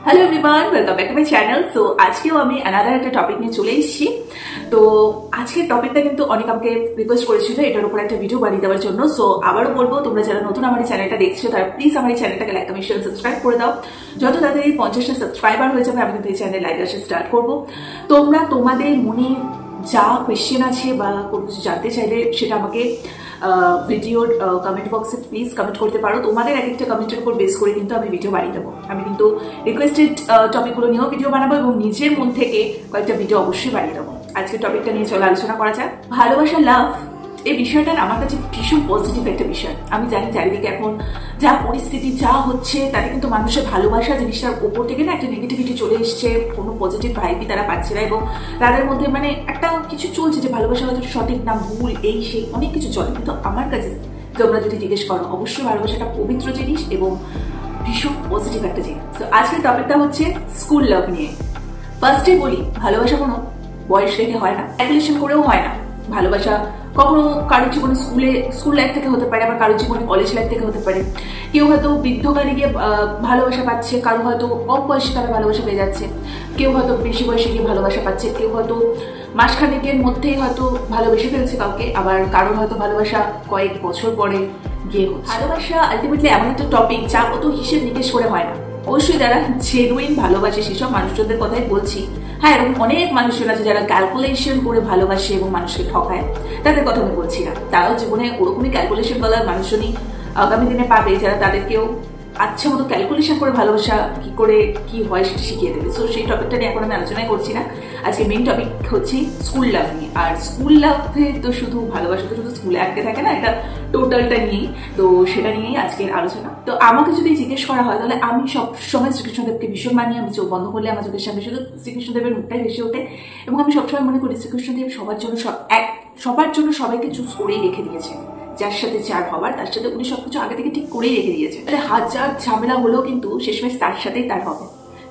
Hello everyone, welcome back to my channel. So আজকেও আমি another একটা টপিক নিয়ে চলে এসেছি। তো আজকের টপিকটা কিন্তু অনেক আমাকে রিকোয়েস্ট করেছিল এটার উপর একটা ভিডিও বানিয়ে দেওয়ার জন্য। সো আবারও বলবো, তোমরা যারা নতুন আমার এই চ্যানেলটা দেখছো তারা প্লিজ আমার এই চ্যানেলটাকে লাইক, কমেন্ট, শেয়ার, সাবস্ক্রাইব করে দাও। যত তাড়াতাড়ি 50টা সাবস্ক্রাইবার হয়ে যাবে আমি কিন্তু এই চ্যানেল লাইভ আসা স্টার্ট করবো। তোমরা তোমাদের মনে যা কোয়েশ্চেন আছে বা কোনো কিছু জানতে চাইলে সেটা আমাকে ভিডিওর কমেন্ট বক্সে প্লিজ কমেন্ট করতে পারো। তোমাদের এক একটা কমেন্টের উপর বেস করে কিন্তু আমি ভিডিও বানিয়ে দেবো। আমি কিন্তু রিকোয়েস্টেড টপিকগুলো নিয়েও ভিডিও বানাবো এবং নিজের মন থেকে কয়েকটা ভিডিও অবশ্যই বানিয়ে দেবো। আজকের টপিকটা নিয়ে চলে আলোচনা করা যাক। ভালোবাসা, লাভ, এই বিষয়টা আমার কাছে ভীষণ পজিটিভ একটা বিষয়। আমি জানি চারিদিকে এখন যা পরিস্থিতি যা হচ্ছে তাতে কিন্তু মানুষের ভালোবাসা জিনিসটার ওপর থেকে না একটা নেগেটিভিটি চলে এসছে, কোনো পজিটিভ ভাইবই তারা পাচ্ছে না এবং তাদের মধ্যে মানে একটা কিছু চলছে যে ভালোবাসা হয়তো সঠিক না ভুল, এই সেই অনেক কিছু চলে। কিন্তু আমার কাছে তোমরা যদি জিজ্ঞেস করো, অবশ্যই ভালোবাসাটা পবিত্র জিনিস এবং ভীষণ পজিটিভ একটা জিনিস। তো আজকের টপিকটা হচ্ছে স্কুল লাভ নিয়ে। ফার্স্টে বলি, ভালোবাসা কোনো বয়স রেখে হয় না, ক্যালকুলেশন করেও হয় না। ভালোবাসা কখনো কারোর জীবনে স্কুল লাইফ থেকে হতে পারে, আবার কারোর জীবনে কলেজ লাইফ থেকে হতে পারে। কেউ হয়তো বৃদ্ধকালে গিয়ে ভালোবাসা পাচ্ছে, কারো হয়তো কম বয়সে তারা ভালোবাসা পেয়ে যাচ্ছে, কেউ হয়তো বেশি বয়সে গিয়ে ভালোবাসা পাচ্ছে, কেউ হয়তো মাসখানেকের মধ্যেই হয়তো ভালোবেসে ফেলছে কাউকে, আবার কারোর হয়তো ভালোবাসা কয়েক বছর পরে গিয়ে হচ্ছে। ভালোবাসা আলটিমেটলি এমন একটা টপিক যা অত হিসেব নিকেশ করে হয় না। অবশ্যই যারা জেনুইন ভালোবাসে সেসব মানুষজনদের কথাই বলছি। হ্যাঁ, এরকম অনেক মানুষজন আছে যারা ক্যালকুলেশন করে ভালোবাসে এবং মানুষকে ঠকায়, তাদের কথা আমি বলছি না। তারাও জীবনে ওরকমই ক্যালকুলেশন করার মানুষজনই আগামী দিনে পাবে, যারা তাদেরকেও আচ্ছা মতো ক্যালকুলেশন করে ভালোবাসা কি করে কি হয় সেটা শিখিয়ে দেবে। সো সেই টপিকটা নিয়ে এখন আমি আলোচনাই করছি না। আজকে মেইন টপিক হচ্ছে স্কুল লাভ নিয়ে। আর স্কুল লাভে তো শুধু ভালোবাসা তো শুধু স্কুলে আটকে থাকে না, এটা টোটালটা নিয়েই। তো সেটা নিয়েই আজকের আলোচনা। তো আমাকে যদি জিজ্ঞেস করা হয় তাহলে আমি সব সময় শ্রীকৃষ্ণদেবকে ভীষণ মানি। আমি চোখ বন্ধ করলে আমার চোখের সামনে শুধু শ্রীকৃষ্ণদেবের মুখটাই ভেসে ওঠে এবং আমি সবসময় মনে করি শ্রীকৃষ্ণদেব সবার জন্য সবাইকে চুজ করেই রেখে দিয়েছে। যার সাথে যার হবার তার সাথে উনি সবকিছু আগে থেকে ঠিক করেই রেখে দিয়েছে। হাজার ঝামেলা হলেও কিন্তু শেষমেশ তার সাথেই তার হবে।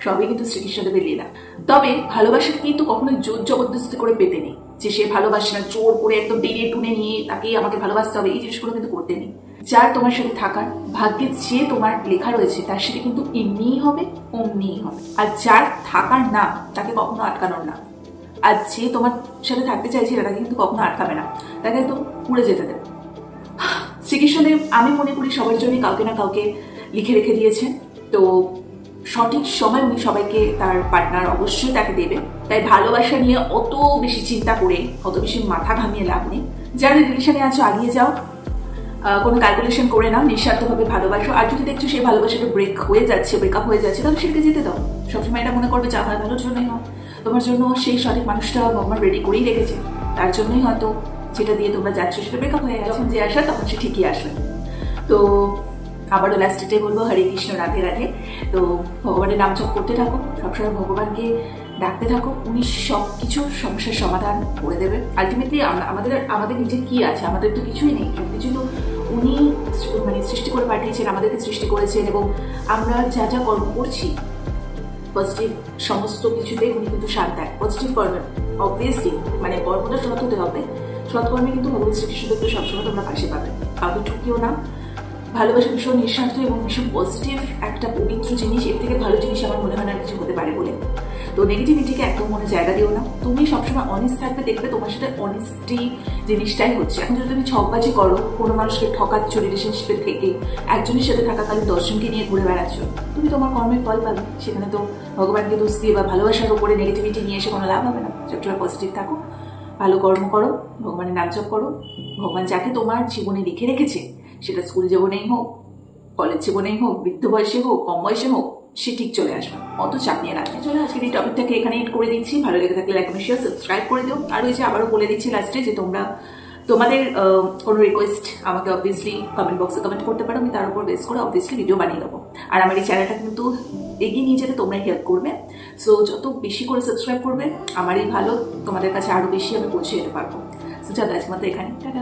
সবই কিন্তু শ্রীকৃষ্ণদেবের লীলা। তবে ভালোবাসাকে কিন্তু কখনোই জোর জবরদস্তি করে পেতে নেই, যে সে ভালোবাসে না জোর করে একদম টেনে টুনে নিয়ে তাকেই আমাকে ভালোবাসতে হবে, এই জিনিসগুলো কিন্তু করতে নেই। যার তোমার সাথে থাকার ভাগ্যে যে তোমার লেখা রয়েছে তার সাথে কিন্তু এমনিই হবে, অমনিই হবে। আর যার থাকার না তাকে কখনো আটকানোর না। আর যে তোমার সাথে থাকতে চাইছে তাকে কিন্তু কখনো আটকাবে না, তাকে একদম উড়ে যেতে দেবে। শ্রীকৃষ্ণদেব আমি মনে করি সবার জন্যই কাউকে না কাউকে লিখে রেখে দিয়েছেন। তো সঠিক সময় উনি সবাইকে তার পার্টনার অবশ্যই তাকে দেবে। তাই ভালোবাসা নিয়ে অত বেশি চিন্তা করে অত বেশি মাথা ঘামিয়ে লাভ নেই। যারা রিলেশনে আছো আগিয়ে যাও, কোনো ক্যালকুলেশন করে নাও, নিঃস্বার্থভাবে ভালোবাসো। আর যদি দেখছো সেই ভালোবাসাটা ব্রেকআপ হয়ে যাচ্ছে তাহলে সেটাকে যেতে দাও। সবসময় এটা মনে করবে যা হয় ভালোর জন্যই হয়, তোমার জন্য সেই সঠিক মানুষটা ভগবান রেডি করেই রেখেছে, তার জন্যই হয়তো যেটা দিয়ে তোমরা যাচ্ছ সেটা ব্রেকআপ হয়ে গেছে। যখন যে আসে তখন সে ঠিকই আসবে। তো আবারও লাস্টেটাই বলবো, হরে কৃষ্ণ, রাধে রাধে। তো ভগবানের নাম জপ করতে থাকো, সবসময় ভগবানকে ডাকতে থাকো, উনি সব কিছুর সমস্যার সমাধান করে দেবে। আলটিমেটলি আমাদের নিজের কি আছে, আমাদের তো কিছুই নেই, সবকিছু তো উনি মানে সৃষ্টি করে পাঠিয়েছেন, আমাদেরকে সৃষ্টি করেছেন এবং আমরা যা যা কর্ম করছি পজিটিভ সমস্ত কিছুতেই উনি কিন্তু সাথ দেয়। পজিটিভ কর্মে অবভিয়াসলি মানে কর্মটা সৎ হতে হবে, সৎকর্মে কিন্তু ভগবান শ্রীকৃষ্ণদেবকে সবসময় তোমরা পাশে পাবে। কাউকে ঠকিও না। ভালোবাসা ভীষণ নিঃস্বার্থ এবং ভীষণ পজিটিভ একটা পবিত্র জিনিস। এর থেকে ভালো জিনিস আমার মনে হয় না কিছু হতে পারে বলে। তো নেগেটিভিটিকে একদম মনে জায়গা দিও না। তুমি সবসময় অনেস্ট থাকবে, দেখবে তোমার সাথে অনেস্টি জিনিসটাই হচ্ছে। এখন যদি তুমি ছকবাজি করো, কোনো মানুষকে ঠকাচ্ছ রিলেশনশিপে থেকে, একজনের সাথে থাকাকালীন 10 জনকে নিয়ে ঘুরে বেড়াচ্ছ, তুমি তোমার কর্মের ফল পাবে। সেখানে তো ভগবানকে দোষ দিয়ে বা ভালোবাসার উপরে নেগেটিভিটি নিয়ে এসে কোনো লাভ হবে না। সবসময় পজিটিভ থাকো, ভালো কর্ম করো, ভগবানের নাম জপ করো। ভগবান যাকে তোমার জীবনে লিখে রেখেছে, সেটা স্কুল জীবনেই হোক, কলেজ জীবনেই হোক, বৃদ্ধ বয়সে হোক, কম বয়সে হোক, সে ঠিক চলে আসবে। অত চাপ নিয়ে রাখবে। চলো আজকের এই টপিকটাকে এখানে এড করে দিচ্ছি। ভালো লেগে থাকলে লাইক, কমেন্ট, শেয়ার, সাবস্ক্রাইব করে দিও। আর ওই যে আবারও বলে দিচ্ছি লাস্টে যে তোমাদের কোনো রিকোয়েস্ট আমাকে অবভিয়াসলি কমেন্ট বক্সে কমেন্ট করতে পারো। আমি তার উপর বেস করে অবভিয়াসলি ভিডিও বানিয়ে দেবো। আর আমার এই চ্যানেলটা কিন্তু এগিয়ে নিয়ে যেতে তোমরাই হেল্প করবে। সো যত বেশি করে সাবস্ক্রাইব করবে আমারই ভালো, তোমাদের কাছে আরো বেশি আমি পৌঁছে যেতে পারবো। সো চলো আজকের মতো এখানে টাটা।